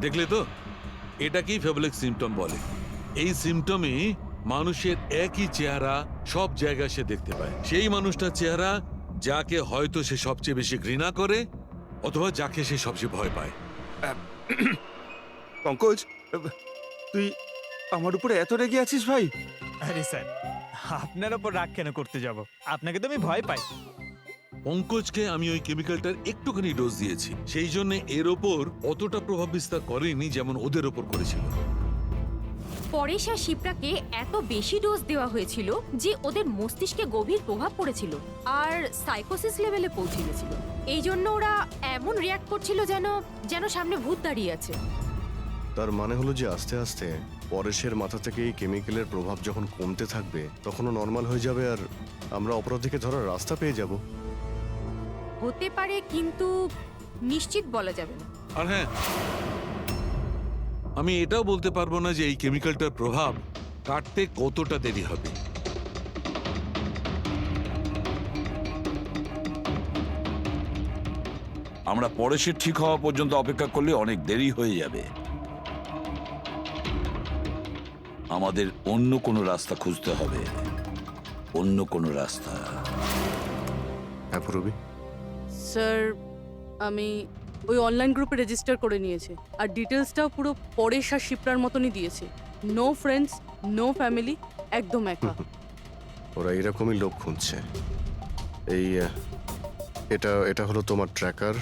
দেখলে তো, এটাকেই ফেবলিক সিম্পটম বলে। এই সিম্পটমে মানুষের একই চেহারা সব জায়গায় সে দেখতে পায়। সেই মানুষটার চেহারা যাকে হয়তো সে সবচেয়ে বেশি ঘৃণা করে, অথবা যাকে সে সবচেয়ে ভয় পায়। পঙ্কজ, তুই আমার উপরে এত রেগে আছিস ভাই? আরে স্যার, আপনার ওপর রাগ কেন করতে যাব? আপনাকে তো আমি ভয় পাই। পঙ্কজকে আমি ওই কেমিক্যালটার একটুখানি ডোজ দিয়েছি, সেই জন্য এর ওপর অতটা প্রভাব বিস্তার করেনি যেমন ওদের ওপর করেছিল। পরেশ আর শিপ্রাকে এত বেশি ডোজ দেওয়া হয়েছিল যে ওদের মস্তিষ্কে গভীর প্রভাব পড়েছিল আর সাইকোসিস লেভেলে পৌঁছে গেছিল। এই জন্য ওরা এমন রিয়াক্ট করছিল যেন যেন সামনে ভূত দাঁড়িয়ে আছে। তার মানে হলো যে আস্তে আস্তে পরেশের মাথা থেকে এই কেমিক্যালের প্রভাব যখন কমতে থাকবে তখনও নর্মাল হয়ে যাবে আর আমরা অপরাধীকে ধরার রাস্তা পেয়ে যাব। হতে পারে, কিন্তু নিশ্চিত বলা যাবে না। আর হ্যাঁ, আমি এটাও বলতে পারবো না যে এই কেমিক্যালটার প্রভাব কাটতে কতটা দেরি হবে। আমরা পরেশের ঠিক হওয়া পর্যন্ত অপেক্ষা করলে অনেক দেরি হয়ে যাবে। আমাদের অন্য কোনো রাস্তা খুঁজতে হবে, অন্য কোনো রাস্তা। হ্যাঁ পুরবি, স্যার, আমি ওই অনলাইন গ্রুপে রেজিস্টার করে নিয়েছি আর ডিটেলসটাও পুরো পরেশ আর শিপ্রার মতনই দিয়েছি। নো ফ্রেন্ডস, নো ফ্যামিলি, একদম একা। ওরা এরকমই লোক খুঁজছে। এই এটা এটা হলো তোমার ট্র্যাকার।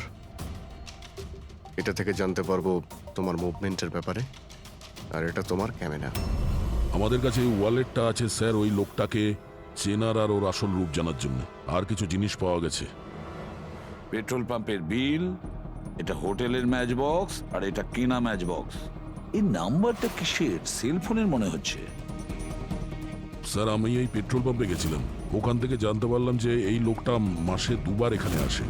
এটা থেকে জানতে পারবো তোমার মুভমেন্টের ব্যাপারে। আর এটা তোমার ক্যামেরা। আমাদের কাছে এই ওয়ালেটটা আছে স্যার, ওই লোকটাকে চেনার আর ওর আসল রূপ জানার জন্য। আর কিছু জিনিস পাওয়া গেছে। পেট্রোল পাম্পের বিল, এটা হোটেলের ম্যাচ বক্স, আর এটা কেনা ম্যাচ বক্স। এই নাম্বারটা কিসের? সেলফোনের মনে হচ্ছে। স্যার আমি এই পেট্রোল পাম্পে গেছিলাম, ওখান থেকে জানতে পারলাম যে এই লোকটা মাসে 2 বার এখানে আসে।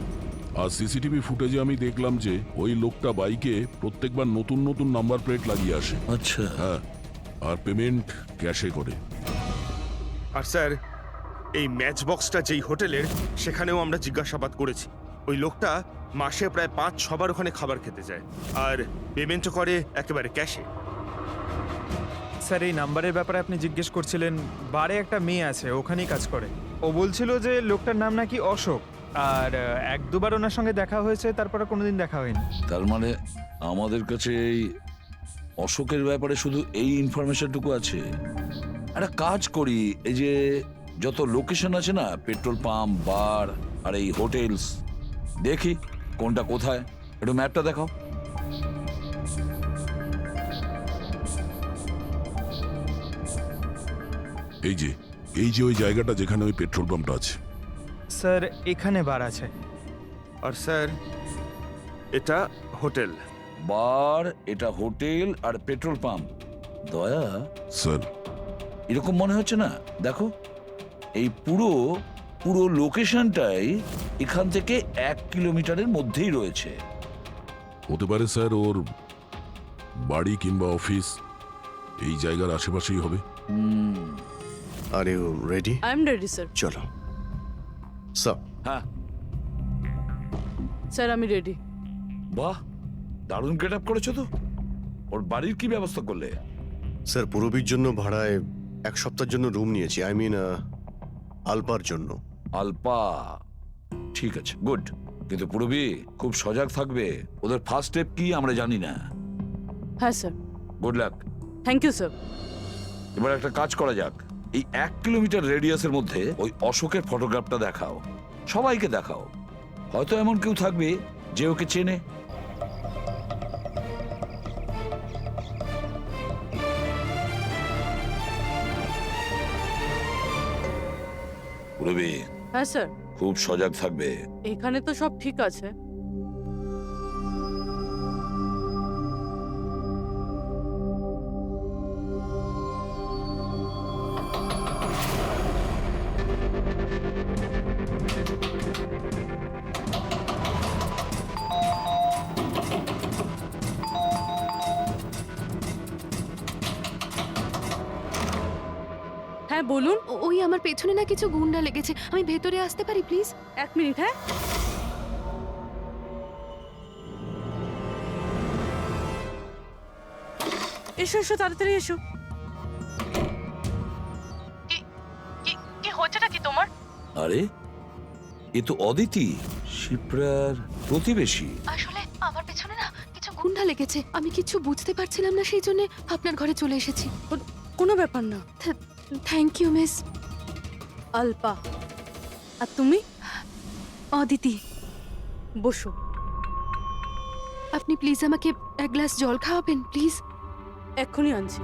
আর সিসিটিভি ফুটেজে আমি দেখলাম যে ওই লোকটা বাইকে প্রত্যেকবার নতুন নতুন নাম্বার প্লেট লাগিয়ে আসে। আচ্ছা, হ্যাঁ, আর পেমেন্ট ক্যাশে করে। আর স্যার, এই ম্যাচ বক্সটা যেই হোটেলের, সেখানেও আমরা জিজ্ঞাসাবাদ করেছি। ওই লোকটা মাসে প্রায় 5-6 বার ওখানে খাবার খেতে যায় আর পেমেন্টও করে একেবারে ক্যাশে। স্যার, এই নাম্বারের ব্যাপারে আপনি জিজ্ঞেস করছিলেন। বারে একটা মেয়ে আছে, ওখানেই কাজ করে। ও বলছিল যে লোকটার নাম নাকি অশোক, আর 1-2 বার ওনার সঙ্গে দেখা হয়েছে, তারপরে কোনোদিন দেখা হয়নি। তার মানে আমাদের কাছে এই অশোকের ব্যাপারে শুধু এই ইনফরমেশনটুকু আছে। একটা কাজ করি, এই যে যত লোকেশন আছে না, পেট্রোল পাম্প, বার আর এই হোটেলস, দেখি কোনটা কোথায়। একটু ম্যাপটা দেখাও। এই যে ওই জায়গাটা যেখানে ওই পেট্রোল পাম্পটা আছে। স্যার, এখানে বার আছে। আর স্যার, এটা হোটেল। বার, এটা হোটেল, আর পেট্রোল পাম্প। দয়া, স্যার এরকম মনে হচ্ছে না? দেখো, এই পুরো লোকেশনটাই এখান থেকে 1 কিলোমিটারের মধ্যেই রয়েছে। হতে পারে স্যার ওর বাড়ি কিংবা অফিস এই জায়গার আশেপাশেই হবে। Are you ready? I am ready sir. চলো স্যার। হ্যাঁ, স্যার আমি রেডি। বাহ, দারুণ গেট আপ করেছো তো। ওর বাড়ির কি ব্যবস্থা করলে? স্যার পুরবীর জন্য ভাড়ায় 1 সপ্তাহের জন্য রুম নিয়েছি। আই মিন আলপার জন্য। আলপা, ঠিক আছে, গুড। কিন্তু পুরবী খুব সজাগ থাকবে। ওদের ফার্স্ট স্টেপ কি আমরা জানি না। হ্যাঁ sir. Good luck. Thank you sir. এবার একটা কাজ করা যাক, এই 1 কিলোমিটার রেডিয়াসের মধ্যে ওই অশোকের ফটোগ্রাফটা দেখাও, সবাইকে দেখাও। হয়তো এমন কেউ থাকবে যে ওকে চেনে। পুরবী হ্যাঁ স্যার। খুব সজাগ থাকবে। এখানে তো সব ঠিক আছে। হ্যাঁ বলুন। ওই আমার পেছনে না কিছু গুন্ডা লেগেছে, আমি ভেতরে আসতে পারি প্লিজ? 1 মিনিট। হ্যাঁ এসো এসো তাড়াতাড়ি এসো। কি হচ্ছেটা কি তোমার? আরে এ তো অদিতি, শিপ্রার প্রতিবেশী। আসলে আমার পেছনে না কিছু গুন্ডা লেগেছে, আমি কিছু বুঝতে পারছিলাম না, সেই জন্য আপনার ঘরে চলে এসেছি। কোনো ব্যাপার না। Thank you miss. আলপা, আর তুমি? অদিতি, বসো। আপনি প্লিজ আমাকে এক গ্লাস জল খাওয়াবেন প্লিজ। এক্ষুনি আনছি।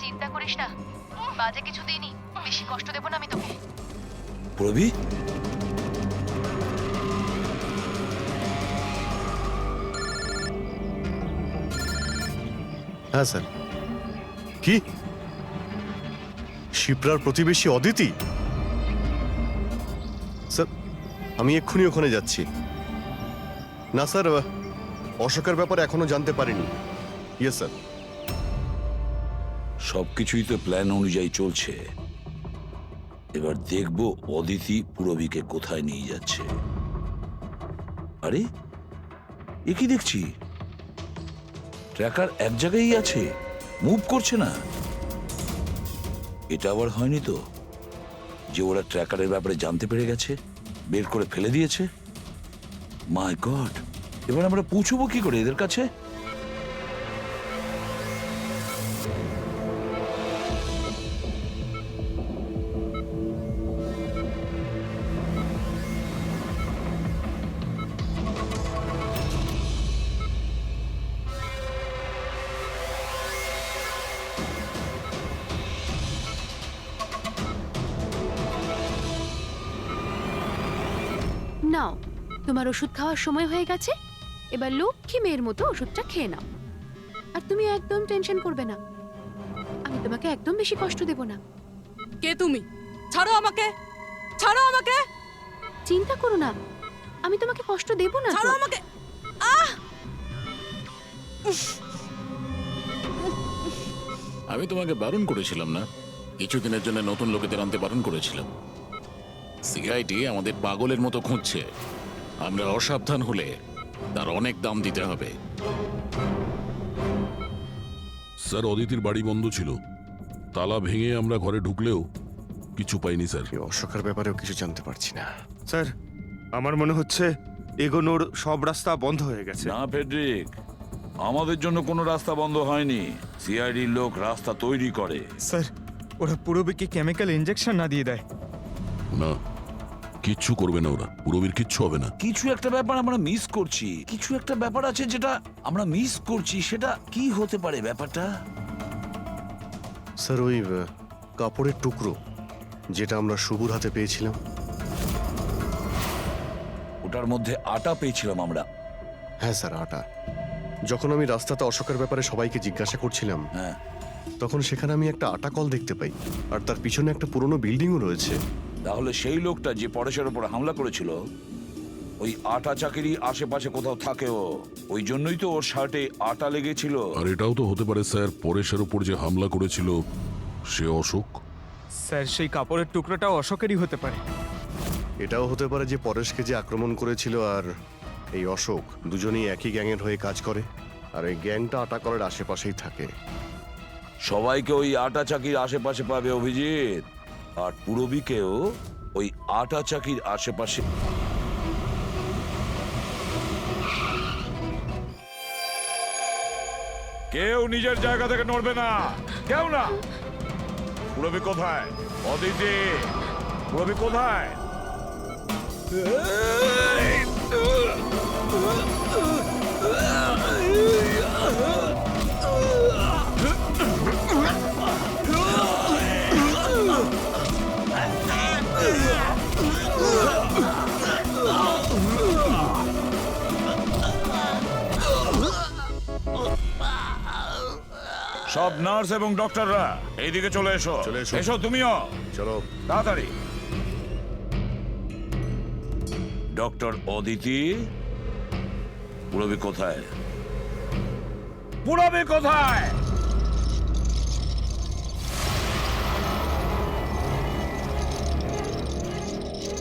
চিন্তা করিস না, বাজে কিছু দিইনি, বেশি কষ্ট দেব না আমি তোকে। প্রবি, হ্যাঁ স্যার। কি শিপ্রার প্রতিবেশী অদিতি? স্যার আমি এক্ষুনি ওখানে যাচ্ছি। না স্যার, অশোকের ব্যাপারে এখনো জানতে পারিনি। Yes sir. সবকিছুই তো প্ল্যান অনুযায়ী চলছে। এবার দেখবো অদিতি পুরবীকে কোথায় নিয়ে যাচ্ছে। আরে এ কি দেখছি, ট্র্যাকার এক জায়গায় আছে, মুভ করছে না। এটা আবার হয়নি তো যে ওরা ট্র্যাকারের ব্যাপারে জানতে পেরে গেছে, বের করে ফেলে দিয়েছে? মাই গড, এবার আমরা পৌঁছবো কি করে এদের কাছে? নাও, তোমার ওষুধ খাওয়ার সময় হয়ে গেছে, এবার লক্ষ্মী মেয়ের মতো ওষুধটা খেয়ে নাও। আর তুমি একদম টেনশন করবে না, আমি তোমাকে একদম বেশি কষ্ট দেব না। কে তুমি? ছাড়ো আমাকে, ছাড়ো আমাকে, চিন্তা করো না, আমি তোমাকে কষ্ট দেব না তো। ছাড়ো আমাকে। আমি তোমাকে বারণ করেছিলাম না? কিছুদিনের জন্য নতুন লোকেদের আনতে বারণ করেছিলাম। সিআইডি আমাদের পাগলের মতো খুঁজছে, আমরা অসাবধান হলে তার অনেক দাম দিতে হবে। স্যার অদিতির বাড়ি বন্ধ ছিল, তালা ভেঙে আমরা ঘরে ঢুকলেও কিছু পাইনি স্যার। এই অশোকের ব্যাপারেও কিছু জানতে পারছি না। স্যার আমার মনে হচ্ছে এগোনোর সব রাস্তা বন্ধ হয়ে গেছে। না ফেডরিক, আমাদের জন্য কোনো রাস্তা বন্ধ হয়নি। সিআইডির লোক রাস্তা তৈরি করে। স্যার ওরা পুরবীকে কেমিক্যাল ইনজেকশন না দিয়ে দেয়? না, কিচ্ছু করবে না ওরা, পুরবীর কিচ্ছু হবে না। কিছু একটা ব্যাপার আমরা মিস করছি, কিছু একটা ব্যাপার আছে যেটা আমরা মিস করছি। সেটা কি হতে পারে ব্যাপারটা? স্যার ওই কাপড়ের টুকরো যেটা আমরা শুভর হাতে পেয়েছিলাম। ওটার মধ্যে আটা পেয়েছিলাম আমরা। হ্যাঁ স্যার, আটা। যখন আমি রাস্তাতে অশোকের ব্যাপারে সবাইকে জিজ্ঞাসা করছিলাম, হ্যাঁ, তখন সেখানে আমি একটা আটা কল দেখতে পাই, আর তার পিছনে একটা পুরনো বিল্ডিংও রয়েছে। তাহলে সেই লোকটা যে পরেশের উপর হামলা করেছিল ওই আটা চাকিরি আশেপাশে কোথাও থাকেও, ওই জন্যই তো ওর শার্টে আটা লেগেছিল। আর এটাও তো হতে পারে স্যার, পরেশের উপর যে হামলা করেছিল সে অশোক। স্যার সেই কাপড়ের টুকরোটাও অশোকেরই হতে পারে। এটাও হতে পারে যে পরেশকে যে আক্রমণ করেছিল আর এই অশোক দুজনেই একই গ্যাংয়ের হয়ে কাজ করে, আর এই গ্যাংটা আটা কলের আশেপাশেই থাকে। সবাইকে ওই আটা চাকির আশেপাশে পাবে অভিজিৎ, আর পুরবীকেও ওই আটা চাকির আশেপাশে। কেউ নিজের জায়গা থেকে নড়বে না, কেউ না। পুরবী কোথায়? অদিতি, পুরবী কোথায়? সব নার্স এবং ডক্টররা এইদিকে চলে এসো। চলে এসো। এসো তুমিও চলো। তাড়াতাড়ি। ডক্টর অদিতি, পুরবি কোথায়? পুরবি কোথায়?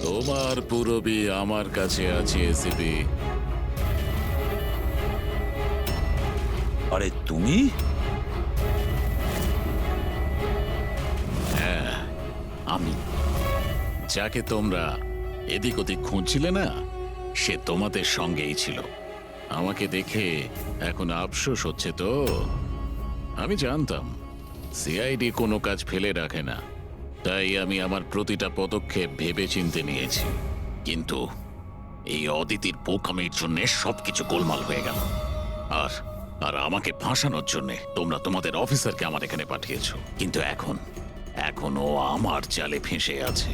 তোমার পুরবি আমার কাছে আছে এসিপি। আরে তুমি? হ্যাঁ, আমি। যাকে তোমরা এদিক ওদিক খুঁজছিলে না, সে তোমাদের সঙ্গেই ছিল। আমাকে দেখে এখন আফসোস হচ্ছে তো? আমি জানতাম সিআইডি কোনো কাজ ফেলে রাখে না, তাই আমি আমার প্রতিটা পদক্ষেপ ভেবে চিন্তে নিয়েছি। কিন্তু এই অদিতির বোকামির জন্য সবকিছু গোলমাল হয়ে গেল। আর আর আমাকে ফাঁসানোর জন্য তোমরা তোমাদের অফিসারকে আমার এখানে পাঠিয়েছো। কিন্তু এখন ও আমার জালে ফেঁসে আছে,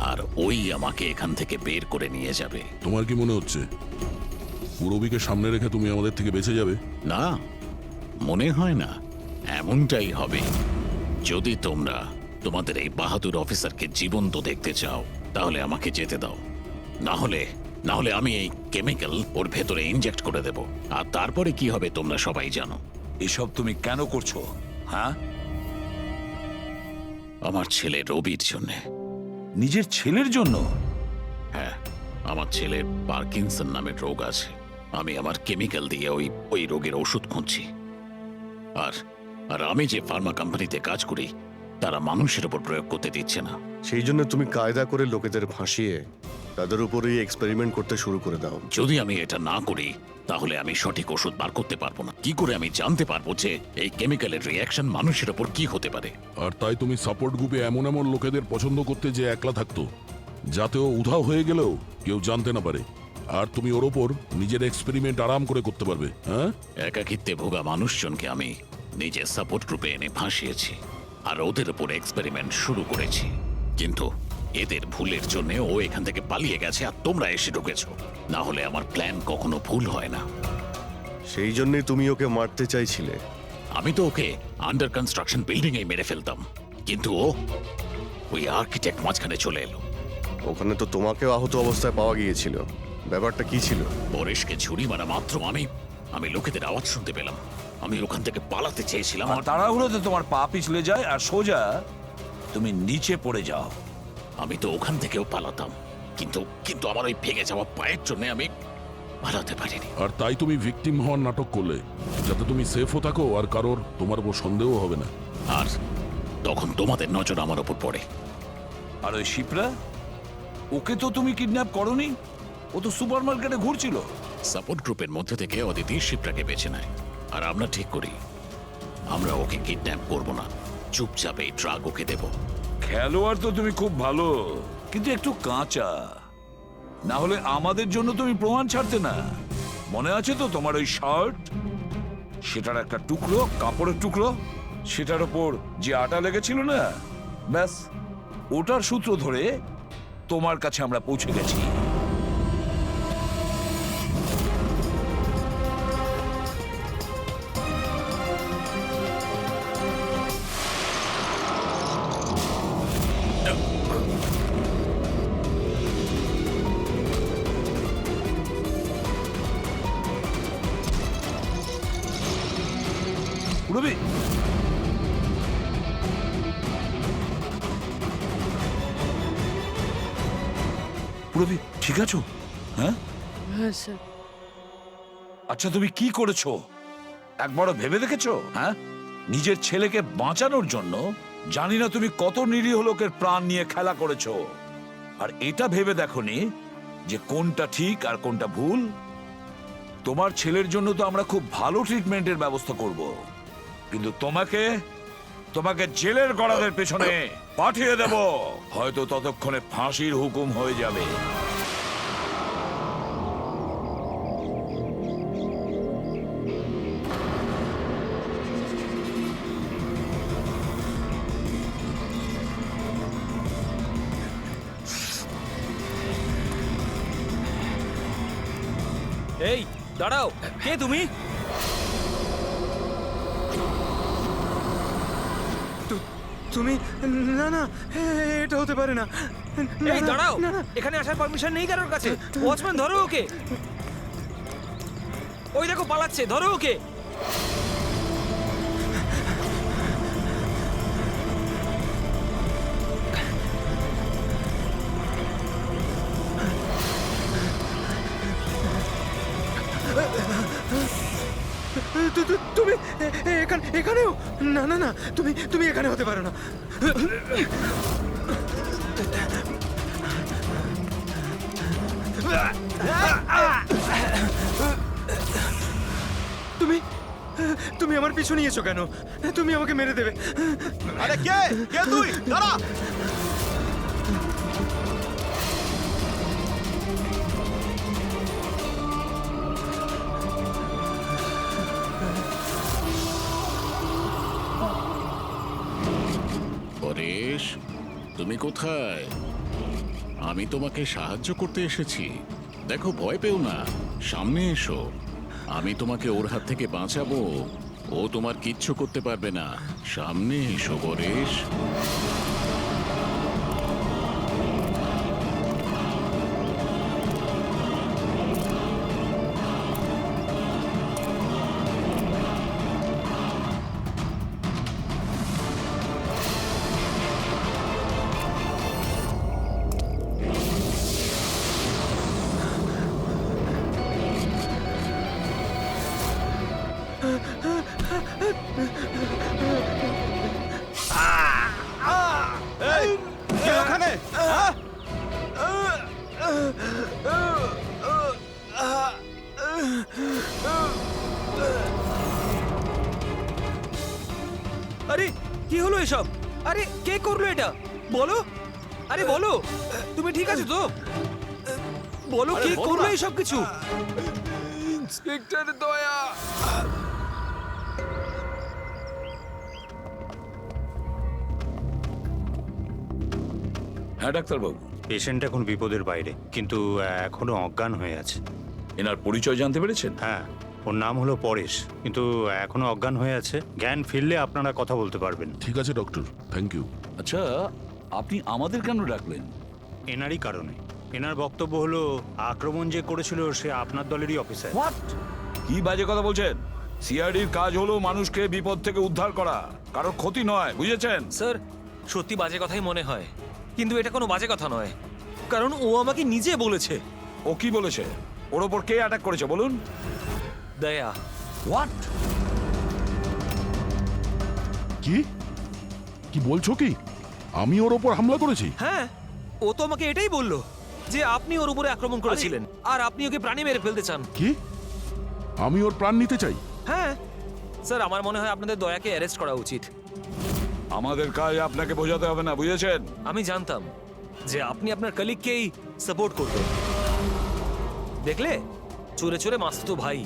আর ওই আমাকে এখান থেকে বের করে নিয়ে যাবে। তোমার কি মনে হচ্ছে পুরবীকে সামনে রেখে তুমি আমাদের থেকে বেঁচে যাবে? না, মনে হয় না। এমনটাই হবে। যদি তোমরা তোমাদের এই বাহাদুর অফিসারকে জীবন্ত দেখতে চাও, তাহলে আমাকে যেতে দাও। না হলে আমি এই কেমিক্যাল ওর ভেতরে ইনজেক্ট করে দেব। আর তারপরে কি হবে তোমরা সবাই জানো। এসব তুমি কেন করছো? হ্যাঁ, আমার ছেলে রবির জন্য। নিজের ছেলের জন্য? হ্যাঁ, আমার ছেলের পার্কিনসন নামের রোগ আছে। আমি আমার কেমিক্যাল দিয়ে ওই রোগের ওষুধ খুঁজছি। আর আমি যে ফার্মা কোম্পানিতে কাজ করি, তারা মানুষের উপর প্রয়োগ করতে দিচ্ছে না। সেই জন্য তুমি কায়দা করে লোকেদের ভাসিয়ে তাদের উপরেই এক্সপেরিমেন্ট করতে শুরু করে দাও। যদি আমি এটা না করি, তাহলে আমি সঠিক ওষুধ বার করতে পারবো না। কি করে আমি জানতে পারবো যে এই কেমিক্যালের রিয়াকশন মানুষের উপর কি হতে পারে? আর তাই তুমি সাপোর্ট গ্রুপে এমন এমন লোকেদের পছন্দ করতে যে একলা থাকতো, যাতে ও উধাও হয়ে গেলেও কেউ জানতে না পারে। আর তুমি ওর ওপর নিজের এক্সপেরিমেন্ট আরাম করে করতে পারবে। হ্যাঁ, একাকিত্বে ভোগা মানুষজনকে আমি নিজের সাপোর্ট গ্রুপে এনে ফাঁসিয়েছি, আর ওদের উপর এক্সপেরিমেন্ট শুরু করেছি। কিন্তু এদের ভুলের জন্য ও এখান থেকে পালিয়ে গেছে, আর তোমরা এসে ঢুকেছো। না হলে আমার প্ল্যান কখনো ভুল হয় না। সেই জন্যই তুমি ওকে মারতে চাইছিলে। আমি তো ওকে আন্ডার কনস্ট্রাকশন বিল্ডিং এ মেরে ফেলতাম, কিন্তু ওই আর্কিটেক্ট মাঝখানে চলে এলো। ওখানে তো তোমাকেও আহত অবস্থায় পাওয়া গিয়েছিল। ব্যাপারটা কি ছিল? পরেশকে ছুরি মারা মাত্র আমি লোকেদের আওয়াজ শুনতে পেলাম। আমি ওখান থেকে পালাতে চেয়েছিলাম, আমার তাড়াহুড়োতে তোমার পা পিছলে যায় আর সোজা তুমি নিচে পড়ে যাও। আমি তো ওখান থেকেও পালাতাম, কিন্তু আমার ওই ভেঙে যাওয়া পায়ের জন্য আমি পালাতে পারিনি। আর তাই তুমি ভিকটিম হওয়ার নাটক করলে, যাতে তুমি সেফও থাকো আর কারোর তোমার উপর সন্দেহ হবে না। আর তখন তোমাদের নজর আমার উপর পড়ে। আর ওই শিপ্রা, ওকে তো তুমি কিডন্যাপ করনি? ও তো সুপার মার্কেটে ঘুরছিল। সাপোর্ট গ্রুপের মধ্যে থেকে অদিতি শিপ্রাকে বেছে নেয়, আর আমরা ঠিক করি আমরা ওকে কিডন্যাপ করব না, চুপচাপ এই ড্রাগ ওকে দেব। খেলোয়াড় তো তুমি খুব ভালো, কিন্তু একটু কাঁচা। না হলে আমাদের জন্য তুমি প্রমাণ ছাড়তে না। মনে আছে তো তোমার ওই শার্ট, সেটার একটা টুকরো, কাপড়ের টুকরো, সেটার ওপর যে আটা লেগেছিল না, ব্যাস ওটার সূত্র ধরে তোমার কাছে আমরা পৌঁছে গেছি। রবি, রবি ঠিক আছো? হ্যাঁ হ্যাঁ স্যার। আচ্ছা, তুমি কি করেছো একবারও ভেবে দেখেছো? হ্যাঁ, নিজের ছেলেকে বাঁচানোর জন্য জানি না তুমি কত নিরীহ লোকের প্রাণ নিয়ে খেলা করেছো। আর এটা ভেবে দেখোনি যে কোনটা ঠিক আর কোনটা ভুল। তোমার ছেলের জন্য তো আমরা খুব ভালো ট্রিটমেন্টের ব্যবস্থা করব, কিন্তু তোমাকে জেলের গড়াদের পেছনে পাঠিয়ে দেব। হয়তো ততক্ষণে ফাঁসির হুকুম হয়ে যাবে। এই দাঁড়াও, কে তুমি? তুমি না না এটা হতে পারে না। এই দাঁড়াও, না, না। এখানে আসার পারমিশন নেই কারোর কাছে। ওয়াচম্যান ধরো ওকে, ওই দেখো পালাচ্ছে, ধরো ওকে। তুমি এখানেও না না না, তুমি এখানে হতে পারো না। তুমি আমার পিছু নিয়েছো কেন? তুমি আমাকে মেরে দেবে। আরে কে কে তুই? দাঁড়া! পরেশ, তুমি কোথায়? আমি তোমাকে সাহায্য করতে এসেছি। দেখো, ভয় পেও না, সামনে এসো। আমি তোমাকে ওর হাত থেকে বাঁচাবো। ও তোমার কিচ্ছু করতে পারবে না। সামনে এসো পরেশ। কে ওখানে? হ্যাঁ? আরে কি হলো এসব? আরে কে করলো এটা? বলো, আরে বলো, তুমি ঠিক আছো তো? বলো কে করলো এসব কিছু? ইন্সপেক্টর দয়া। হ্যাঁ ডাক্তারবাবু, পেশেন্ট এখন বিপদের বাইরে, কিন্তু এখনো অজ্ঞান হয়ে আছে। এনার পরিচয় জানতে পেরেছেন? হ্যাঁ, ওর নাম হলো পরেশ, কিন্তু এখনো অজ্ঞান হয়ে আছে। জ্ঞান ফিরলে আপনারা কথা বলতে পারবেন। ঠিক আছে ডক্টর, থ্যাংক ইউ। আচ্ছা, আপনি আমাদের কেন ডাকলেন? এনারই কারণে। এনার বক্তব্য হলো আক্রমণ যে করেছিল সে আপনার দলেরই অফিসার। হোয়াট? কি বাজে কথা বলছেন? সিআইডির কাজ হলো মানুষকে বিপদ থেকে উদ্ধার করা, কারোর ক্ষতি নয়, বুঝেছেন? স্যার, সত্যি বাজে কথাই মনে হয়, কিন্তু এটা কোনো বাজে কথা নয়, কারণ ও আমাকে নিজে বলেছে। ও কি বলেছে? ওর ওপর কে অ্যাটাক করেছে বলুন? দয়া। হোয়াট? কি কি বলছো কি? আমি ওর ওপর হামলা করেছি? হ্যাঁ, ও তো আমাকে এটাই বললো যে আপনি ওর উপরে আক্রমণ করেছিলেন আর আপনি ওকে প্রাণী মেরে ফেলতে চান। কি? আমি ওর প্রাণ নিতে চাই? হ্যাঁ স্যার, আমার মনে হয় আপনাদের দয়াকে অ্যারেস্ট করা উচিত। আমাদের কাজ আপনাকে বোঝাতে হবে না, বুঝেছেন? আমি জানতাম যে আপনি আপনার কলিগকেই সাপোর্ট করবেন। দেখলে, চোরে চোরে মাস্তুতো ভাই।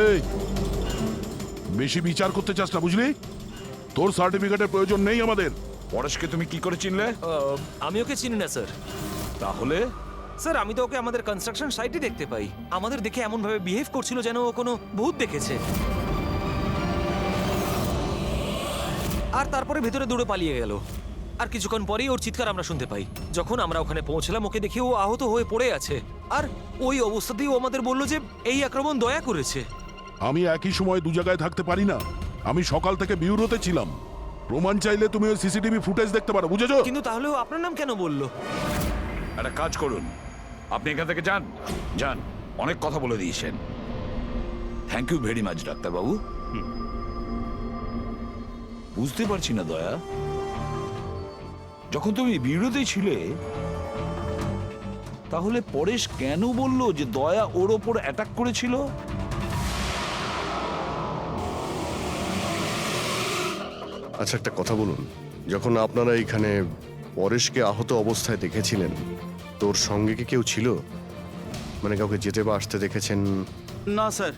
এই, বেশি বিচার করতে চাস না, বুঝলি? তোর সার্টিফিকেটের প্রয়োজন নেই আমাদের। পরেশকে তুমি কি করে চিনলে? আমি ওকে চিনি না স্যার। তাহলে? স্যার, আমি তো ওকে আমাদের কনস্ট্রাকশন সাইটে দেখতে পাই। আমাদের দেখে এমন ভাবে বিহেভ করছিল যেন ও কোনো ভূত দেখেছে। আর তারপরে ভেতরে দৌড়ে পালিয়ে গেল। আর কিছুক্ষণ পরেই ওর চিৎকার আমরা শুনতে পাই। যখন আমরা ওখানে পৌঁছলাম, ওকে দেখে ও আহত হয়ে পড়ে আছে। আর ওই অবস্থাতেই ও আমাদের বলল যে এই আক্রমণ দয়া করেছে। আমি একই সময় দু জায়গায় থাকতে পারি না। আমি সকাল থেকে বিউরোতে ছিলাম। প্রমাণ চাইলে তুমি ওই সিসিটিভি ফুটেজ দেখতে পারো, বুঝেছো? কিন্তু তাহলেও আপনার নাম কেন বললো? একটা কাজ করুন, আপনি এখান থেকে যান। যান, অনেক কথা বলে দিয়েছেন। থ্যাংক ইউ ভেরি মাচ ডাক্তারবাবু। বুঝতে পারছি না দয়া, যখন তুমি বিরোধী ছিলে তাহলে পরেশ কেন বলল যে দয়া ওর ওপর অ্যাটাক করেছিল? আচ্ছা, একটা কথা বলুন, যখন আপনারা এখানে পরেশকে আহত অবস্থায় দেখেছিলেন, তোর সঙ্গে কি কেউ ছিল? মানে কাউকে যেতে বা আসতে দেখেছেন? না স্যার,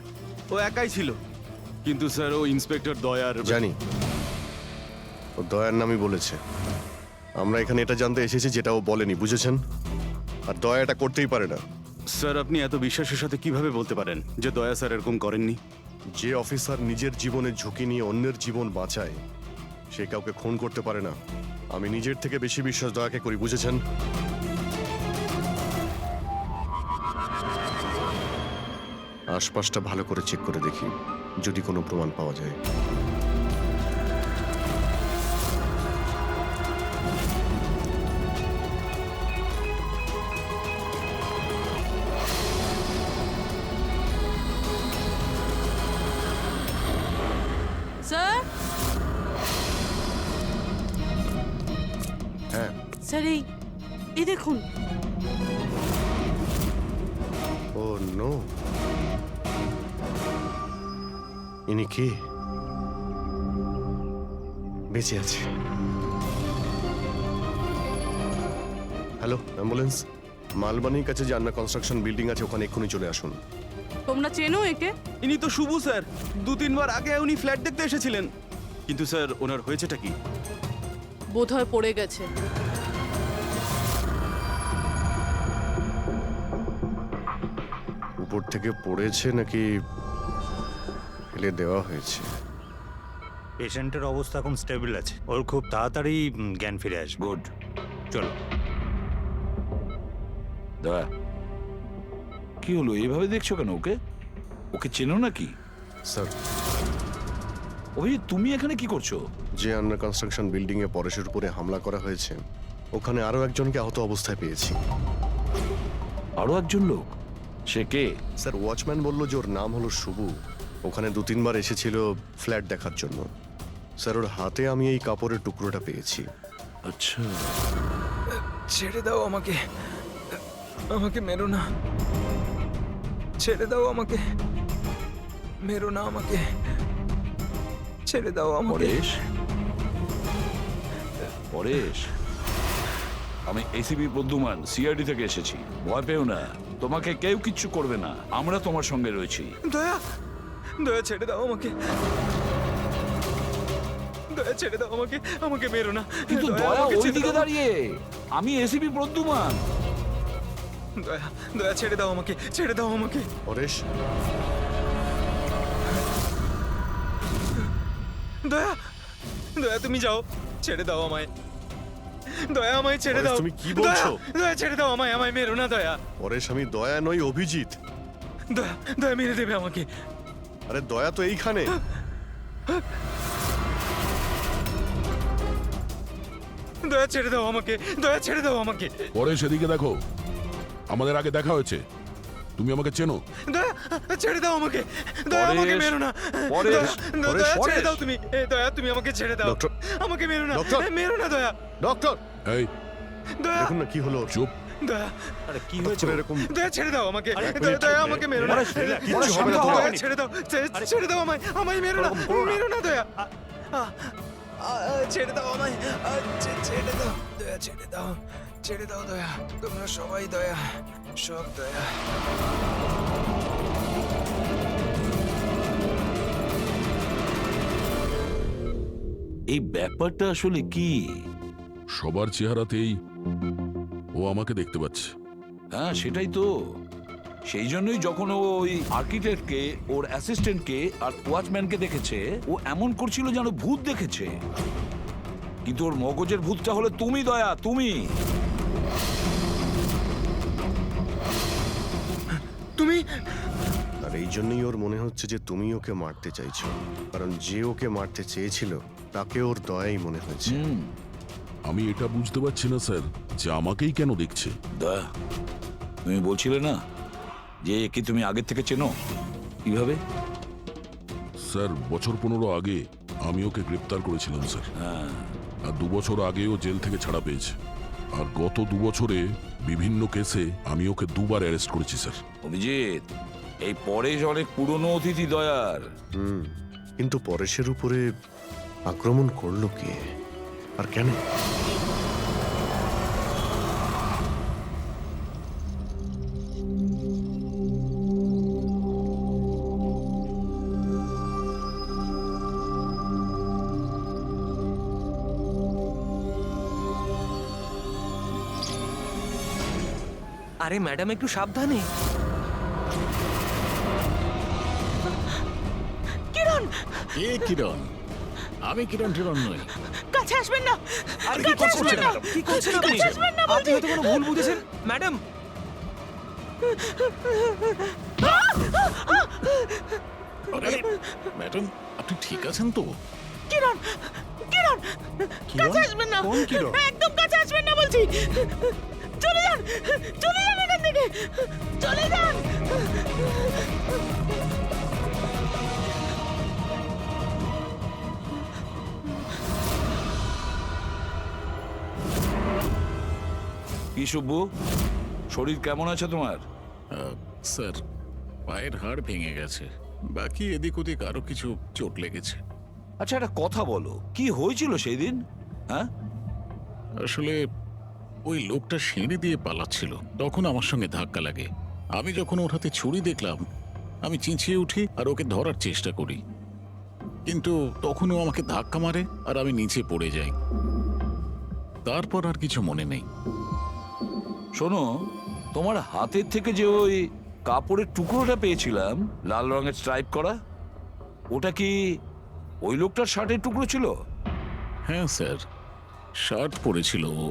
ও একাই ছিল। কিন্তু স্যার, ও ইন্সপেক্টর দয়ার। জানি, ও দয়ার নামই বলেছে। আমরা এখানে এটা জানতে এসেছি যেটা ও বলেনি, বুঝেছেন? আর দয়া এটা করতেই পারে না। স্যার, আপনি এত বিশ্বাসের সাথে কিভাবে বলতে পারেন যে দয়া স্যার এরকম করেননি? যে অফিসার নিজের জীবনের ঝুঁকি নিয়ে অন্যের জীবন বাঁচায়, সে কাউকে খুন করতে পারে না। আমি নিজের থেকে বেশি বিশ্বাস দয়াকে করি, বুঝেছেন? আশপাশটা ভালো করে চেক করে দেখি, যদি কোনো প্রমাণ পাওয়া যায়। স্যার হ্যাঁ, স্যার এই দেখুন। ও নো, ইনি কে? বেঁচে আছে। Hello, ambulance. মালবানির কাছে যে আন্না কনস্ট্রাকশন বিল্ডিং আছে, ওখানে এক্ষুনি চলে আসুন। তোমরা চেনো একে? ইনি তো শুভ স্যার, 2-3 বার আগে উনি ফ্ল্যাট দেখতে এসেছিলেন। কিন্তু স্যার ওনার হয়েছেটা কি? বোধহয় পড়ে গেছে। উপর থেকে পড়েছে নাকি ফেলে দেওয়া হয়েছে? পেশেন্টের অবস্থা এখন স্টেবল আছে, ওর খুব তাড়াতাড়ি জ্ঞান ফিরে আসবে। গুড। চলো। দয়া, কি হলো? এইভাবে দেখছো কেন ওকে? ওকে চেনো নাকি? স্যার, অভিজিৎ, তুমি এখানে কি করছো? যে আন্না কনস্ট্রাকশন বিল্ডিং এ পরেশের উপরে হামলা করা হয়েছে, ওখানে আরো একজনকে আহত অবস্থায় পেয়েছি। আরো একজন লোক? সে কে? স্যার, ওয়াচম্যান বলল যে ওর নাম হলো শুভ। ওখানে 2-3 বার এসেছিল ফ্ল্যাট দেখার জন্য। স্যার, ওর হাতে আমি এই কাপড়ের টুকরোটা পেয়েছি। আচ্ছা, ছেড়ে দাও আমাকে, আমাকে মেরো না, ছেড়ে দাও আমাকে, মেরো না আমাকে, ছেড়ে দাও আমাকে। পরেশ, পরেশ, আমি এসিপি প্রদ্যুমান, সিআইডি থেকে এসেছি। ভয় পেও না, তোমাকে কেউ কিচ্ছু করবে না, আমরা তোমার সঙ্গে রয়েছি। দয়া, দয়া ছেড়ে দাও আমাকে, দয়া ছেড়ে দাও আমাকে, আমাকে মেরো না। কিন্তু দয়া আমাকে ছেড়ে ওইদিকে দাও। দাঁড়িয়ে, আমি এসিপি প্রদ্যুমান। দয়া, দয়া ছেড়ে দাও আমাকে, ছেড়ে দাও আমাকে। পরেশ, দয়া, দয়া তুমি যাও, ছেড়ে দাও আমায়, দয়া আমায় ছেড়ে পরেশ, দাও। তুমি কি বলছো? দয়া, দয়া ছেড়ে দাও আমায়, আমায় মেরো না দয়া। পরেশ, আমি দয়া নই, অভিজিৎ। দয়া, দয়া মেরে দেবে আমাকে। আরে দয়া তো এইখানে। দয়া ছেড়ে দাও আমাকে, দয়া ছেড়ে দাও আমাকে। পরে সেদিকে দেখো, আমাদের আগে দেখা হয়েছে, তুমি আমাকে চেনো। দয়া, ছেড়ে দাও আমাকে, দয়া পরেশ, আমাকে মেরো না। পরেশ, দয়া, পরেশ, দয়া ছেড়ে পরেশ। দাও তুমি, দয়া তুমি আমাকে ছেড়ে দাও। ডক্টর, আমাকে মেরো না, ডক্টর, মেরো না দয়া। ডক্টর, এই দয়া, দেখুন না কি হলো ওর। চুপ। দয়া, আরে কি হয়েছে? ডক্টর, এরকম দয়া ছেড়ে দাও আমাকে, এক দয়া, মিনিট, দয়া আমাকে মেরো না। পরেশ, কিচ্ছু হবে না দয়া, তোমার। ছেড়ে দাও, ছেড়ে দাও আমায়, আমায় মেরো না, মেরো না দয়া। ছেড়ে দাও আমায়, ছেড়ে দাও দয়া, ছেড়ে দাও, ছেড়ে দাও দয়া, তোমরা সবাই দয়া, সব দয়া। এই ব্যাপারটা আসলে কি? সবার চেহারাতেই ও আমাকে দেখতে পাচ্ছে। হ্যাঁ, সেটাই তো। সেই জন্যই যখন ও ওই আর্কিটেক্টকে, ওর অ্যাসিস্ট্যান্টকে আর ওয়াচম্যানকে দেখেছে, ও এমন করছিল যেন ভূত দেখেছে। কিন্তু ওর মগজের ভূতটা হলো তুমি দয়া, তুমি। তুমি আর এই জন্যই ওর মনে হচ্ছে যে তুমি ওকে মারতে চাইছো, কারণ যে ওকে মারতে চেয়েছিল তাকে ওর দয়াই মনে হয়েছে। আমি এটা বুঝতে পারছি না স্যার, যে আমাকেই কেন দেখছে। দয়া, তুমি বলছিলে না যে একে তুমি আগের থেকে চেনো? কিভাবে? স্যার, বছর 15 আগে আমি ওকে গ্রেপ্তার করেছিলাম স্যার। আর 2 বছর আগে ও জেল থেকে ছাড়া পেয়েছে। আর গত 2 বছরে বিভিন্ন কেসে আমি ওকে 2 বার অ্যারেস্ট করেছি স্যার। অভিজিৎ, এই পরেশ অনেক পুরনো অতিথি দয়ার। কিন্তু পরেশের উপরে আক্রমণ করলো কে আর কেন? আরে ম্যাডাম, একটু সাবধানে। কে কিরণ? আমি কিরণ টিরণ নই। কাছে আসবেন না। আর কি করছেন ম্যাডাম? কি করছেন আপনি? আপনি হয়তো কোনো ভুল বুঝেছেন ম্যাডাম। আরে ম্যাডাম, আপনি ঠিক আছেন তো? কিরণ, কিরণ, কাছে আসবেন না। কোন কিরণ? একদম কাছে আসবেন না বলছি। চলে যান, চলে যান এখান থেকে, চলে যান। কি শুভ্বু, শরীর কেমন আছে তোমার? স্যার, পায়ের হাড় ভেঙে গেছে, বাকি এদিক ওদিক আরো কিছু চোট লেগেছে। আচ্ছা একটা কথা বলো, কি হয়েছিল সেই দিন? হ্যাঁ, আসলে ওই লোকটা সিঁড়ি দিয়ে পালাচ্ছিল, তখন আমার সঙ্গে ধাক্কা লাগে। আমি যখন ওর হাতে ছুরি দেখলাম, আমি চেঁচিয়ে উঠি আর ওকে ধরার চেষ্টা করি, কিন্তু তখন ও আমাকে ধাক্কা মারে আর আমি নিচে পড়ে যাই। তারপর আর কিছু মনে নেই। শোনো, তোমার হাতের থেকে যে ওই কাপড়ের টুকরোটা পেয়েছিলাম লাল রঙের স্ট্রাইপ করা, ওটা কি ওই লোকটার শার্টের টুকরো ছিল? হ্যাঁ স্যার, শার্ট পরেছিল ও।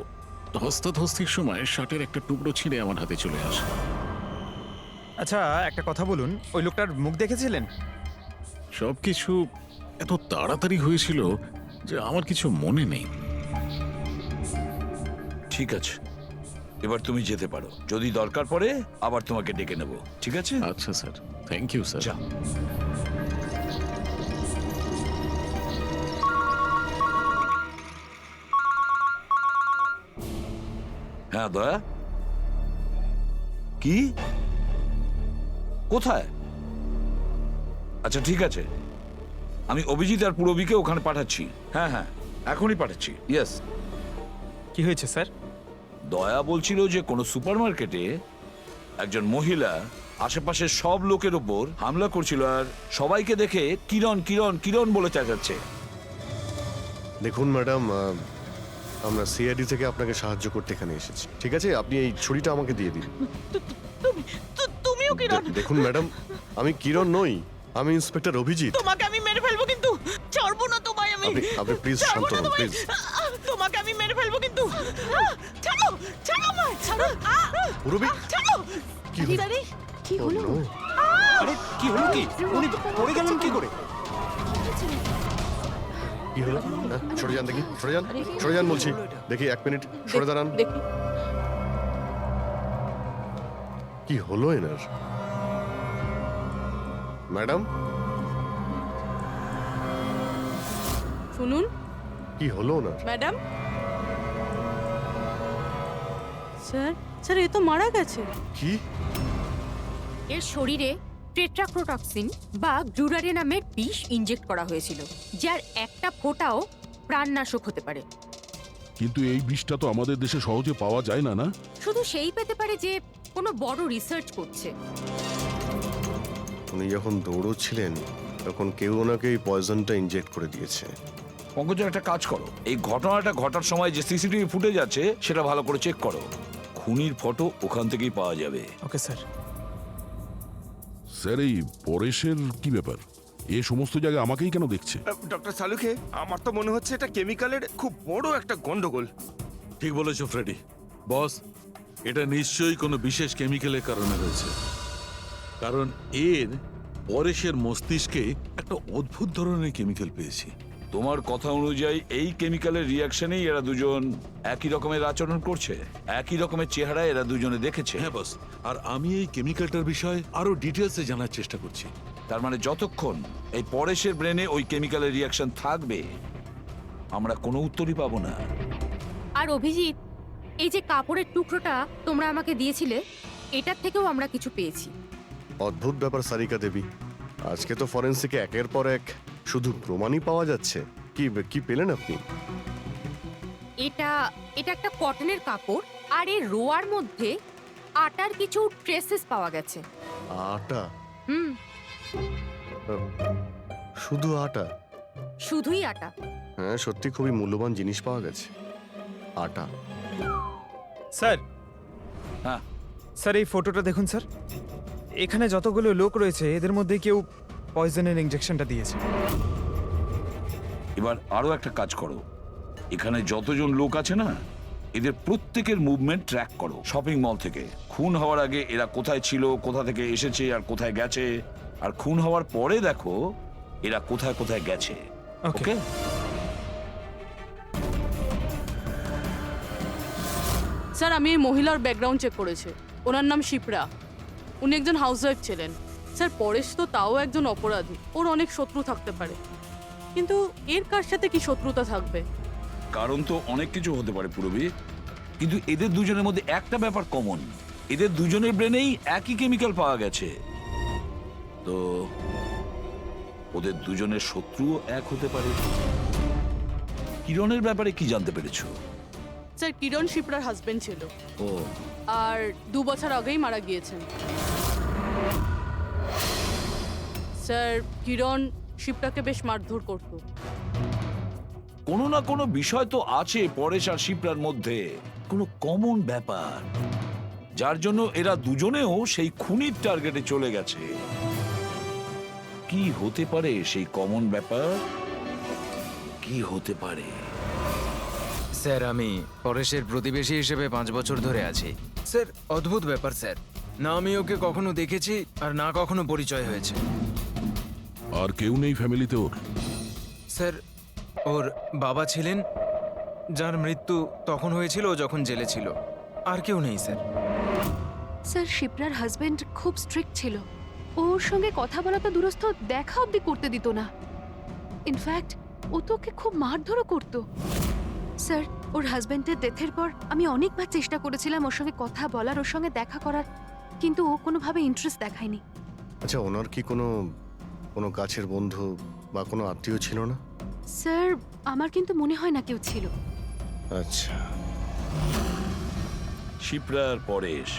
ধস্তাধস্তির সময় শার্টের একটা টুকরো ছিঁড়ে আমার হাতে চলে আসে। আচ্ছা একটা কথা বলুন, ওই লোকটার মুখ দেখেছিলেন? সবকিছু এত তাড়াতাড়ি হয়েছিল যে আমার কিছু মনে নেই। ঠিক আছে, এবার তুমি যেতে পারো, যদি দরকার পড়ে আবার তোমাকে ডেকে নেব, ঠিক আছে? আচ্ছা স্যার, থ্যাংক ইউ স্যার। যা। হ্যাঁ দয়া, কি, কোথায়? আচ্ছা ঠিক আছে, আমি অভিজিৎ আর পুরবীকে ওখানে পাঠাচ্ছি। হ্যাঁ হ্যাঁ, এখনই পাঠাচ্ছি। ইয়েস। কি হয়েছে স্যার? দয়া বলছিল যে কোনো সুপারমার্কেটে একজন মহিলা আশেপাশের সব লোকের উপর হামলা করছিল আর সবাইকে দেখে কিরণ কিরণ কিরণ বলে চেঁচাচ্ছে। দেখুন ম্যাডাম, আমরা সিআইডি থেকে আপনাকে সাহায্য করতে এখানে এসেছি, ঠিক আছে? আপনি এই ছুরিটা আমাকে দিয়ে দিন। তুমিও কিরণ? দেখুন ম্যাডাম, আমি কিরণ নই, আমি ইন্সপেক্টর অভিজিৎ। তোমাকে আমি মেরে ফেলবো কিন্তু, ছাড়বো না তোমায় আমি। আপনি প্লিজ শান্ত হন, প্লিজ। তোমাকে আমি মেরে ফেলবো কিন্তু। ছাড়ো, ছাড়ো আমায়, ছাড়ো। পুরবী, ছাড়ো। কি হলো? কি হলো? Oh, no! আরে কি হলো কি? উনি পড়ে গেলেন কি করে? কি হলো? হ্যাঁ, সরে যান দেখি, সরে যান, সরে যান বলছি। দেখি, এক মিনিট সরে দাঁড়ান। দেখি। কি হলো এনার? ম্যাডাম, শুনুন কি হলো ওনার? ম্যাডাম। স্যার, স্যার এ তো মারা গেছে। কি? এর শরীরে টেট্রাক্রোটক্সিন বা গ্লুরারে নামের বিষ ইনজেক্ট করা হয়েছিল, যার একটা ফোঁটাও প্রাণনাশক হতে পারে। কিন্তু এই বিষটা তো আমাদের দেশে সহজে পাওয়া যায় না, না? শুধু সেই পেতে পারে যে কোনো বড় রিসার্চ করছে। উনি যখন দৌড়চ্ছিলেন তখন কেউ ওনাকে এই পয়জনটা ইনজেক্ট করে দিয়েছে। পঙ্কজ, একটা কাজ করো, এই ঘটনাটা ঘটার সময় যে সিসিটিভি ফুটেজ আছে সেটা ভালো করে চেক করো। খুনির ফটো ওখান থেকেই পাওয়া যাবে। Okay sir. স্যার, এই পরেশের কি ব্যাপার? এ সমস্ত জায়গায় আমাকেই কেন দেখছে? ডক্টর সালুখে, আমার তো মনে হচ্ছে এটা কেমিক্যালের খুব বড় একটা গন্ডগোল। ঠিক বলেছো ফ্রেডি। বস, এটা নিশ্চয়ই কোনো বিশেষ কেমিক্যালের কারণে হয়েছে, কারণ এর পরেশের মস্তিষ্কে একটা অদ্ভুত ধরনের কেমিক্যাল পেয়েছি। তোমার কথা অনুযায়ী এই কেমিক্যালের রিয়াকশনেই এরা দুজন একই রকমের আচরণ করছে, একই রকমের চেহারা এরা দুজনে দেখেছে। হ্যাঁ বস, আর আমি এই কেমিক্যালটার বিষয়ে আরো ডিটেলসে জানার চেষ্টা করছি। তার মানে যতক্ষণ এই পরেশের ব্রেনে ওই কেমিক্যালের রিয়াকশন থাকবে, আমরা কোনো উত্তরই পাবো না। আর অভিজিৎ, এই যে কাপড়ের টুকরোটা তোমরা আমাকে দিয়েছিলে, এটার থেকেও আমরা কিছু পেয়েছি। অদ্ভুত ব্যাপার সারিকা দেবী, আজকে তো ফরেন্সিকে একের পর এক শুধু প্রমাণই পাওয়া যাচ্ছে। কি কি পেলেন আপনি? এটা একটা কটনের কাপড়, আর এর রোয়ার মধ্যে আটার কিছু ট্রেসেস পাওয়া গেছে। আটা? হুম, শুধু আটা? শুধুই আটা। হ্যাঁ, সত্যি খুবই মূল্যবান জিনিস পাওয়া গেছে, আটা। স্যার, হ্যাঁ স্যার এই ফটোটা দেখুন স্যার। এখানে যতগুলো লোক রয়েছে এদের মধ্যে কেউ পয়জনের ইনজেকশনটা দিয়েছে। এবার আরো একটা কাজ করো, এখানে যতজন লোক আছে না, এদের প্রত্যেকের মুভমেন্ট ট্র্যাক করো শপিং মল থেকে। খুন হওয়ার আগে এরা কোথায় ছিল, কোথা থেকে এসেছে আর কোথায় গেছে, আর খুন হওয়ার পরে দেখো এরা কোথায় কোথায় গেছে। ওকে? স্যার আমি এই মহিলার ব্যাকগ্রাউন্ড চেক করেছি। ওনার নাম শিপ্রা, উনি একজন হাউসওয়াইফ ছিলেন। স্যার পরেশ তো তাও একজন অপরাধী, ওর অনেক শত্রু থাকতে পারে, কিন্তু এর কার সাথে কি শত্রুতা থাকবে? কারণ তো অনেক কিছু হতে পারে পুরবী, কিন্তু এদের দুজনের মধ্যে একটা ব্যাপার কমন, এদের দুজনের ব্রেনেই একই কেমিক্যাল পাওয়া গেছে। তো ওদের দুজনের শত্রুও এক হতে পারে। কিরণের ব্যাপারে কি জানতে পেরেছো? স্যার কিরণ শিপ্রার হাজবেন্ড ছিল, ও আর 2 বছর আগেই মারা গিয়েছেন। স্যার কিরণ শিপ্রাকে বেশ মারধর করত। কোনো না কোনো বিষয় তো আছে পরেশ আর শিপ্রার মধ্যে, কোনো কমন ব্যাপার, যার জন্য এরা দুজনেও সেই খুনির টার্গেটে চলে গেছে। কি হতে পারে সেই কমন ব্যাপার? কি হতে পারে? স্যার আমি পরেশের প্রতিবেশী হিসেবে 5 বছর ধরে আছি। স্যার অদ্ভুত ব্যাপার স্যার, না আমি ওকে কখনো দেখেছি আর না কখনো পরিচয় হয়েছে। আর কেউ নেই ফ্যামিলিতে ওর? স্যার ওর বাবা ছিলেন, যার মৃত্যু তখন হয়েছিল ও যখন জেলে ছিল। আর কেউ নেই স্যার। স্যার শিপ্রার হাজবেন্ড খুব স্ট্রিক্ট ছিল। ওর সঙ্গে কথা বলা তো দূরস্থ, দেখা অবধি করতে দিত না। ইনফ্যাক্ট ও তো ওকে খুব মারধরও করত। স্যার ওর হাজবেন্ডের ডেথের পর আমি অনেকবার চেষ্টা করেছিলাম ওর সঙ্গে কথা বলার, ওর সঙ্গে দেখা করার, কিন্তু ও কোনোভাবে ইন্টারেস্ট দেখায়নি। আচ্ছা, ওনার কি কোনো কোনো কাছের বন্ধু বা কোনো আত্মীয় ছিল না? স্যার আমার কিন্তু মনে হয় না কেউ ছিল। আচ্ছা, শিপ্রা আর পরেশ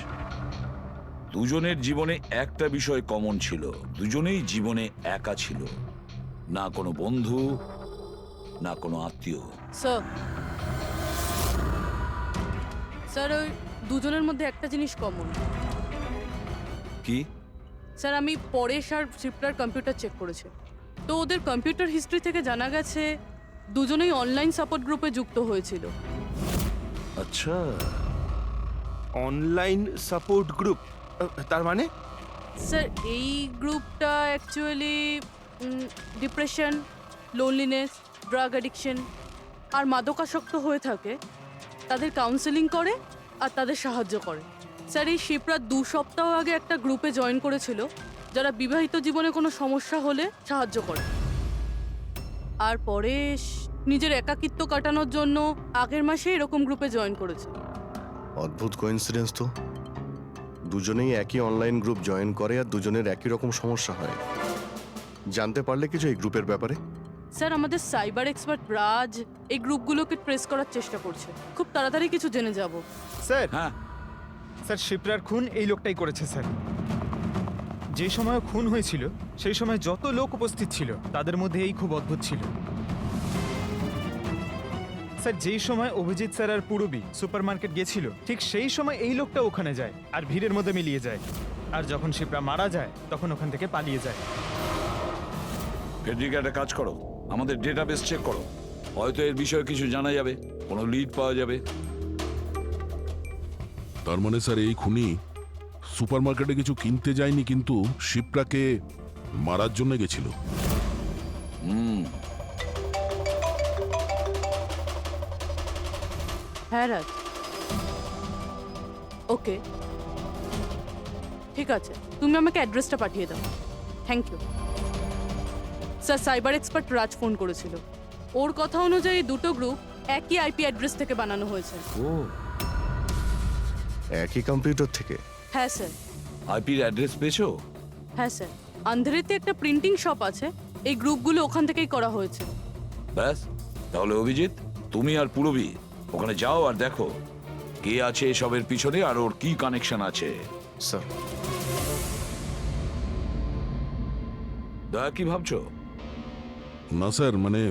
দুজনের জীবনে একটা বিষয় কমন ছিল, দুজনেই জীবনে একা ছিল, না কোনো বন্ধু না কোনো আত্মীয়। স্যার স্যার ওই দুজনের মধ্যে একটা জিনিস কমন। কি? স্যার আমি পরেশ আর শিপ্রার কম্পিউটার চেক করেছি, তো ওদের কম্পিউটার হিস্ট্রি থেকে জানা গেছে দুজনেই অনলাইন সাপোর্ট গ্রুপে যুক্ত হয়েছিল। আচ্ছা, অনলাইন সাপোর্ট গ্রুপ, তার মানে? স্যার এই গ্রুপটা actually depression, loneliness, drug addiction আর মাদকাসক্ত হয়ে থাকে তাদের কাউন্সেলিং করে আর তাদের সাহায্য করে। স্যার এই শিপ্রা 2 সপ্তাহ আগে একটা গ্রুপে জয়েন করেছিল যারা বিবাহিত জীবনে কোনো সমস্যা হলে সাহায্য করে। আর পরেশ নিজের একাকিত্ব কাটানোর জন্য আগের মাসে এরকম গ্রুপে জয়েন করেছে। অদ্ভুত কোইন্সিডেন্স তো। দুজনেই একই অনলাইন গ্রুপ জয়েন করে আর দুজনের একই রকম সমস্যা হয়। জানতে পারলে কিছু এই গ্রুপের ব্যাপারে? স্যার আমাদের সাইবার এক্সপার্ট রাজ এই গ্রুপগুলোকে ট্রেস করার চেষ্টা করছে, খুব তাড়াতাড়ি কিছু জেনে যাব। স্যার হ্যাঁ স্যার শিপ্রার খুন এই লোকটাই করেছে স্যার। যে সময় খুন হয়েছিল সেই সময় যত লোক উপস্থিত ছিল তাদের মধ্যে এই খুব অদ্ভুত ছিল। স্যার যেই সময় অভিজিৎ স্যার আর পূরবী সুপার মার্কেট গেছিল ঠিক সেই সময় এই লোকটা ওখানে যায় আর ভিড়ের মধ্যে মিলিয়ে যায়, আর যখন শিপ্রা মারা যায় তখন ওখান থেকে পালিয়ে যায়। ফেডরিকা একটা কাজ করো, আমাদের ডেটাবেস চেক করো, হয়তো এর বিষয়ে কিছু জানা যাবে, কোনো লিড পাওয়া যাবে। তার মানে স্যার এই খুনি সুপারমার্কেটে কিছু কিনতে যায়নি, কিন্তু শিপ্রাকে মারার জন্য গেছিল। হ্যাঁ রাজ, ওকে ঠিক আছে, তুমি আমাকে অ্যাড্রেসটা পাঠিয়ে দাও। Thank you sir. Cyber expert Raj phone করেছিল, ওর কথা অনুযায়ী দুটো গ্রুপ একই আইপি অ্যাড্রেস থেকে বানানো হয়েছে। ও, একই কম্পিউটার থেকে? হ্যাঁ স্যার। আইপির অ্যাড্রেস পেয়েছো? হ্যাঁ স্যার, আন্ধ্রেতে একটা প্রিন্টিং শপ আছে, এই গ্রুপগুলো ওখান থেকেই করা হয়েছে। ব্যাস, তাহলে অভিজিৎ তুমি আর পূরবী ওখানে যাও আর দেখো কে আছে এসবের পিছনে আর ওর কি কানেকশন আছে। স্যার। দয়া কি ভাবছো? না স্যার, মানে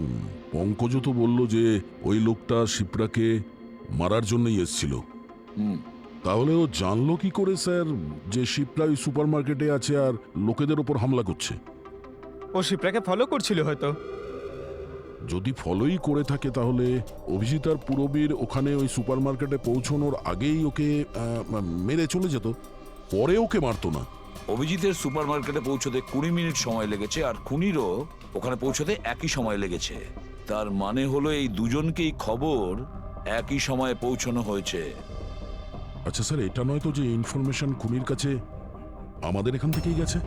পঙ্কজ তো বলল যে ওই লোকটা শিপ্রাকে মারার জন্যই এসেছিল। তাহলে ও জানলো কি করে স্যার যে শিপ্রা ওই সুপারমার্কেটে আছে আর লোকেদের ওপর হামলা করছে? ও শিপ্রাকে ফলো করছিল হয়তো। যদি ফলোই করে থাকে তাহলে অভিজিৎ আর পুরবীর ওখানে ওই সুপার মার্কেটে পৌঁছানোর আগেই ওকে মেরে চলে যেত, পরে ওকে মারতো না। অভিজিতের সুপার মার্কেটে পৌঁছতে 20 মিনিট সময় লেগেছে, আর খুনিরও ওখানে পৌঁছতে একই সময় লেগেছে। তার মানে হলো এই দুজনকেই খবর একই সময়ে পৌঁছানো হয়েছে। আচ্ছা স্যার, এটা নয় তো যে ইনফরমেশন খুনির কাছে আমাদের এখান থেকেই গেছে?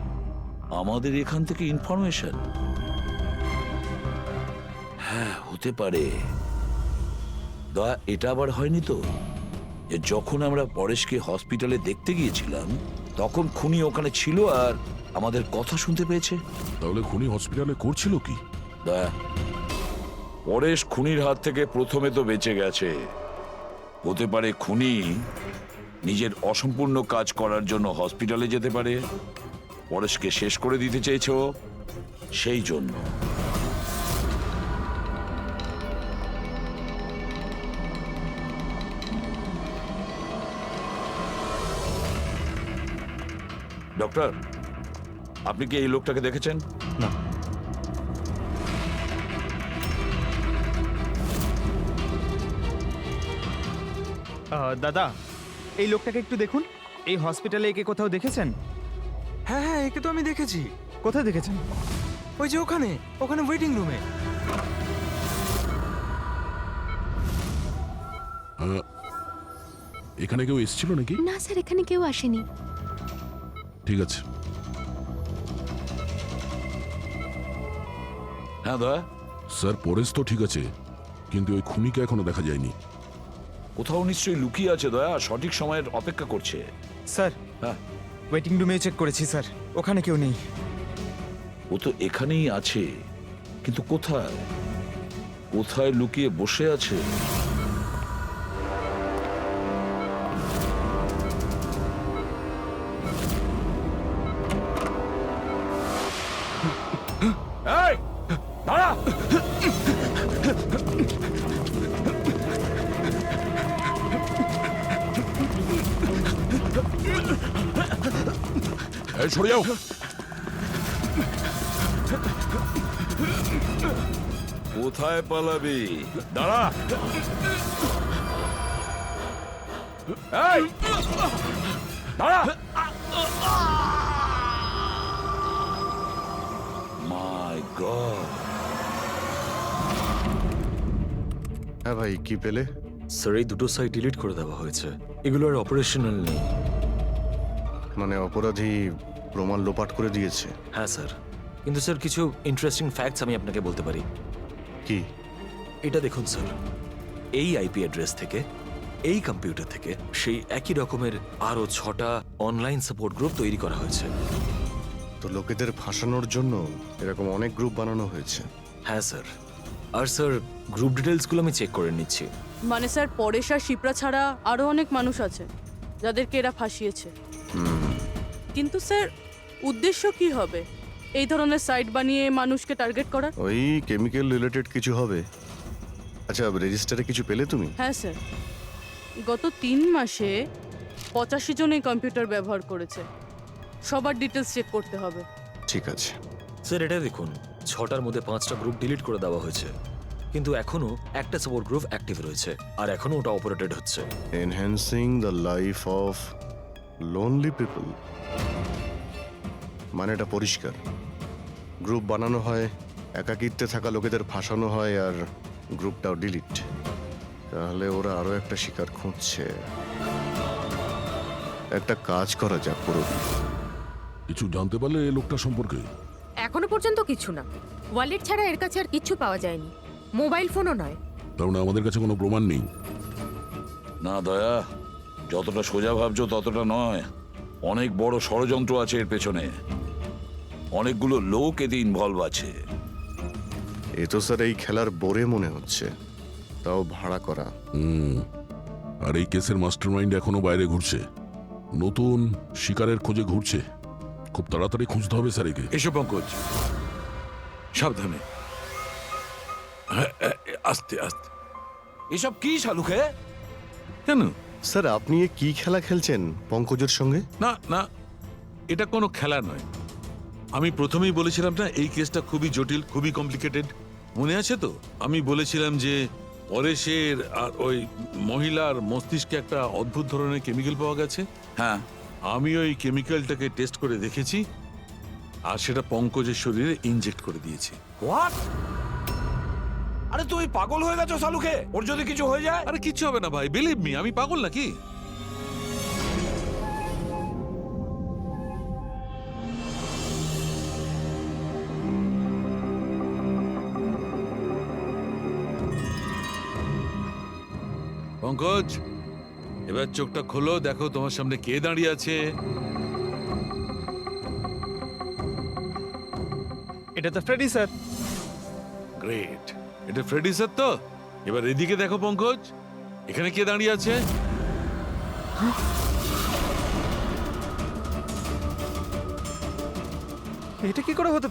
আমাদের এখান থেকে ইনফরমেশন? হ্যাঁ, হতে পারে। দয়া, এটা আবার হয়নি তো যে যখন আমরা পরেশকে হসপিটালে দেখতে গিয়েছিলাম তখন খুনি ওখানে ছিল আর আমাদের কথা শুনতে পেয়েছে? তাহলে খুনি হসপিটালে করছিল কি? দয়া, পরেশ খুনির হাত থেকে প্রথমে তো বেঁচে গেছে। হতে পারে খুনি নিজের অসম্পূর্ণ কাজ করার জন্য হসপিটালে যেতে পারে, পরেশকে শেষ করে দিতে চেয়েছো সেই জন্য। ডক্টর, আপনি কি এই লোকটাকে দেখেছেন? না। দাদা, এই লোকটাকে একটু দেখুন। এই হসপিটালে একে কোথাও দেখেছেন? হ্যাঁ হ্যাঁ, একে তো আমি দেখেছি। কোথায় দেখেছেন? ওই যে ওখানে ওখানে ওয়েটিং রুমে। এখানে কেউ এসেছিল নাকি? না স্যার, এখানে কেউ আসেনি। ঠিক আছে। হ্যাঁ দয়া, স্যার পরেশ তো ঠিক আছে, কিন্তু ওই খুনিকে এখনো দেখা যায়নি। কোথাও নিশ্চয়ই লুকিয়ে আছে দয়া, সঠিক সময়ের অপেক্ষা করছে। স্যার, হ্যাঁ, ওয়েটিং রুমে চেক করেছি স্যার, ওখানে কেউ নেই। ও তো এখানেই আছে, কিন্তু কোথায় কোথায় লুকিয়ে বসে আছে? এই, দাঁড়া! এই সরে যাও। কোথায় পালাবি? দাঁড়া! এই, দাঁড়া! মাই গড! হ্যাঁ ভাই, কি পেলে? স্যার, এই দুটো সাইট ডিলিট করে দেওয়া হয়েছে। এগুলো আর অপারেশনাল নেই। মানে অপরাধী প্রমাণ লোপাট করে দিয়েছে? হ্যাঁ স্যার, কিন্তু স্যার কিছু ইন্টারেস্টিং ফ্যাক্টস আমি আপনাকে বলতে পারি। কি? এটা দেখুন স্যার, এই আইপি অ্যাড্রেস থেকে, এই কম্পিউটার থেকে সেই একই রকমের আরও 6টা অনলাইন সাপোর্ট গ্রুপ তৈরি করা হয়েছে। তো লোকেদের ফাঁসানোর জন্য এরকম অনেক গ্রুপ বানানো হয়েছে? হ্যাঁ স্যার, আর স্যার গ্রুপ ডিটেলসগুলো আমি চেক করে নিচ্ছি। মানে স্যার, পরেশ আর শিপ্রা ছাড়া আরও অনেক মানুষ আছে যাদেরকে এরা ফাঁসিয়েছে। কিন্তু স্যার, উদ্দেশ্য কি হবে এই ধরনের সাইট বানিয়ে মানুষকে টার্গেট করার? ওই কেমিক্যাল রিলেটেড কিছু হবে। আচ্ছা, রেজিস্টারে কিছু পেলে তুমি? হ্যাঁ স্যার, গত 3 মাসে 85 জন এই কম্পিউটার ব্যবহার করেছে। সবার ডিটেলস চেক করতে হবে। ঠিক আছে স্যার, এটা দেখুন, 6টার মধ্যে 5টা গ্রুপ ডিলিট করে দেওয়া হয়েছে, কিন্তু এখনো একটা সাপোর্ট গ্রুপ অ্যাক্টিভ রয়েছে, আর এখনো ওটা অপারেটেড হচ্ছে। Enhancing the life of lonely people, মানে এটা পরিষ্কার। গ্রুপ বানানো হয়, একাকিত্বে থাকা লোকেদের ফাঁসানো হয়, আর গ্রুপটাও ডিলিট। তাহলে ওরা আরো একটা শিকার খুঁজছে। একটা কাজ করা যাক পুরো। কিছু জানতে পারলে এই লোকটা সম্পর্কে? এখনো পর্যন্ত কিছু না। ওয়ালেট ছাড়া এর কাছে আর কিচ্ছু পাওয়া যায়নি, মোবাইল ফোনও নয়। তার মানে আমাদের কাছে কোনো প্রমাণ নেই? না দয়া, যতটা সোজা ভাবছো ততটা নয়। অনেক বড় ষড়যন্ত্র আছে এর পেছনে, অনেকগুলো লোক এতে ইনভলভ আছে। এ তো স্যার এই খেলার বোরে মনে হচ্ছে, তাও ভাড়া করা। আর এই কেসের মাস্টারমাইন্ড এখনো বাইরে ঘুরছে, নতুন শিকারের খোঁজে ঘুরছে। খুব তাড়াতাড়ি খুঁজতে হবে স্যার একে। এসো পঙ্কজ, সাবধানে, আস্তে আস্তে। এসব কি শালুকে? কেন স্যার, আপনি এ কি খেলা খেলছেন পঙ্কজের সঙ্গে? না না, এটা কোনো খেলা নয়। আমি প্রথমেই বলেছিলাম না, এই কেসটা খুবই জটিল, খুবই কমপ্লিকেটেড। মনে আছে তো আমি বলেছিলাম যে পরেশের আর ওই মহিলার মস্তিষ্কে একটা অদ্ভুত ধরনের কেমিক্যাল পাওয়া গেছে? হ্যাঁ, আমি ওই কেমিক্যালটাকে টেস্ট করে দেখেছি আর সেটা পঙ্কজের শরীরে ইনজেক্ট করে দিয়েছি। হোয়াট? আরে তুমি পাগল হয়ে গেছো সালুকে? ওর যদি কিছু হয়ে যায়? আরে কিচ্ছু হবে না ভাই, বিলিভ মি, আমি পাগল নাকি? পঙ্কজ, এবার চোখটা খোলো, দেখো তোমার সামনে কে দাঁড়িয়ে আছে। এটা তো ফ্রেডি স্যার। গ্রেট, এটা ফ্রেডি স্যার তো? এবার এদিকে দেখো পঙ্কজ, এখানে কে দাঁড়িয়ে আছে? এটা কি করে হতে